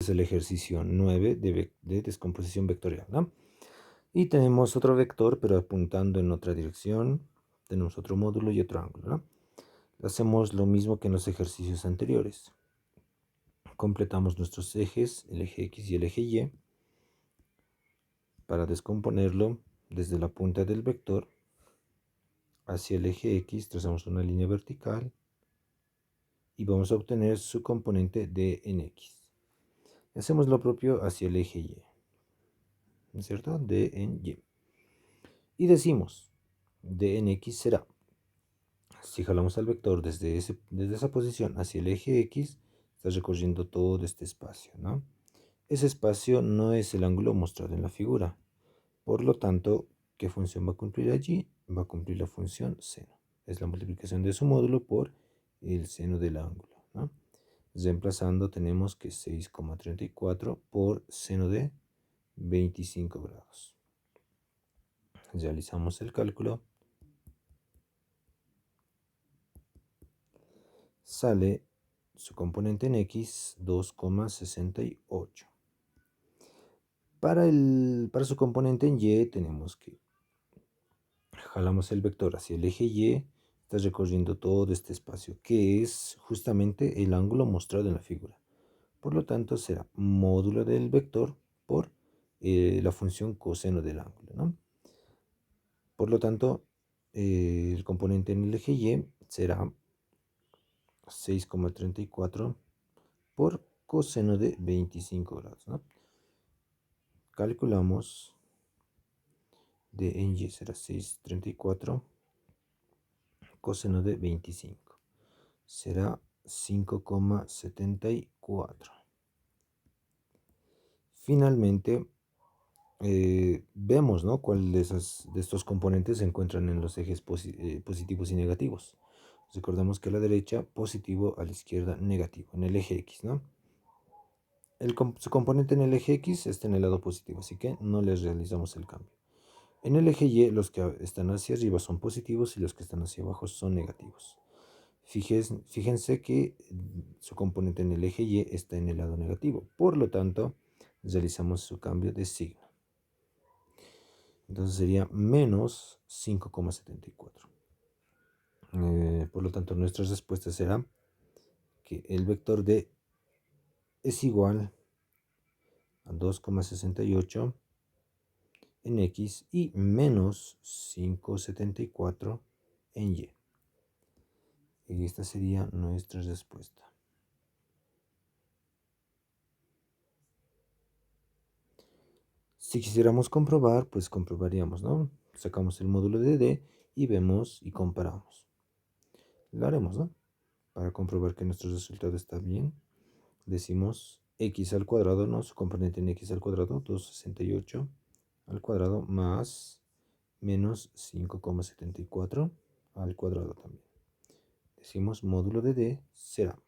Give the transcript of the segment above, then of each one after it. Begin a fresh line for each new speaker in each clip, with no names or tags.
Es el ejercicio 9 de descomposición vectorial, ¿no? Y tenemos otro vector, pero apuntando en otra dirección. Tenemos otro módulo y otro ángulo, ¿no? Hacemos lo mismo que en los ejercicios anteriores. Completamos nuestros ejes, el eje X y el eje Y. Para descomponerlo, desde la punta del vector hacia el eje X, trazamos una línea vertical y vamos a obtener su componente d en X. Hacemos lo propio hacia el eje Y, ¿no es cierto? D en Y. Y decimos, d en X será, si jalamos al vector desde esa posición hacia el eje X, está recorriendo todo este espacio, ¿no? Ese espacio no es el ángulo mostrado en la figura. Por lo tanto, ¿qué función va a cumplir allí? Va a cumplir la función seno. Es la multiplicación de su módulo por el seno del ángulo, ¿no? Reemplazando tenemos que 6,34 por seno de 25 grados. Realizamos el cálculo. Sale su componente en X 2,68. Para su componente en Y tenemos que jalamos el vector hacia el eje Y, está recorriendo todo este espacio, que es justamente el ángulo mostrado en la figura. Por lo tanto, será módulo del vector por la función coseno del ángulo, ¿no? Por lo tanto, el componente en el eje Y será 6,34 por coseno de 25 grados, ¿no? Calculamos d en Y será 6,34 coseno de 25. Será 5,74. Finalmente, vemos, ¿no?, cuál de estos componentes se encuentran en los ejes positivos y negativos. Recordemos que a la derecha positivo, a la izquierda negativo, en el eje X, ¿no? Su componente en el eje X está en el lado positivo, así que no les realizamos el cambio. En el eje Y, los que están hacia arriba son positivos y los que están hacia abajo son negativos. Fíjense que su componente en el eje Y está en el lado negativo. Por lo tanto, realizamos su cambio de signo. Entonces sería menos 5,74. Por lo tanto, nuestra respuesta será que el vector D es igual a 2,68 en X y menos 5,74 en Y. Y esta sería nuestra respuesta. Si quisiéramos comprobar, pues comprobaríamos, ¿no? Sacamos el módulo de D y vemos y comparamos. Lo haremos, ¿no? Para comprobar que nuestro resultado está bien, decimos x al cuadrado, ¿no? Su componente en x al cuadrado, 268 al cuadrado más menos 5,74 al cuadrado también. Decimos módulo de D será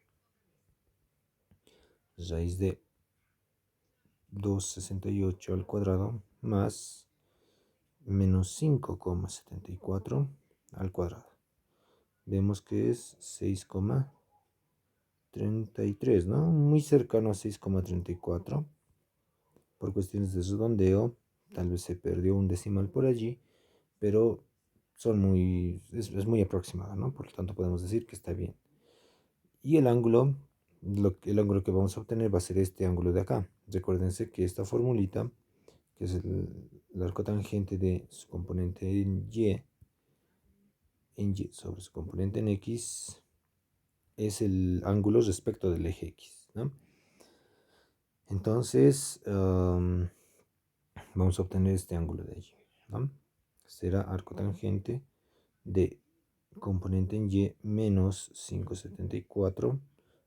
raíz de 268 al cuadrado más menos 5,74 al cuadrado. Vemos que es 6,33, ¿no? Muy cercano a 6,34. Por cuestiones de redondeo, tal vez se perdió un decimal por allí, pero es muy aproximado, ¿no? Por lo tanto podemos decir que está bien. Y el ángulo que vamos a obtener va a ser este ángulo de acá. Recuérdense que esta formulita, que es el arco tangente de su componente en Y sobre su componente en X, es el ángulo respecto del eje X, ¿no? Entonces, vamos a obtener este ángulo de allí, ¿no? Será arco tangente de componente en Y menos 5,74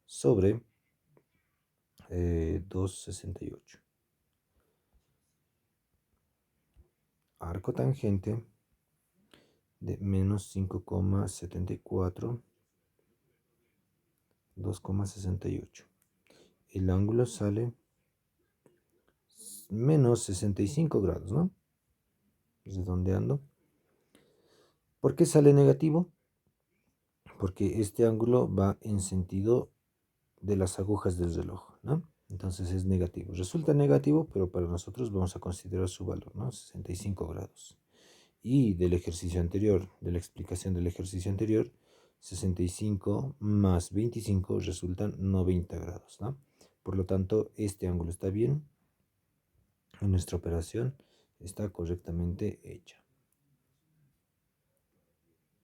sobre 2,68. Arco tangente de menos 5,74, 2,68. El ángulo sale menos 65 grados, ¿no? Redondeando. ¿Por qué sale negativo? Porque este ángulo va en sentido de las agujas del reloj, ¿no? Entonces es negativo. Resulta negativo, pero para nosotros vamos a considerar su valor, ¿no? 65 grados. Y del ejercicio anterior, de la explicación del ejercicio anterior, 65 más 25 resultan 90 grados, ¿no? Por lo tanto, este ángulo está bien. Nuestra operación está correctamente hecha.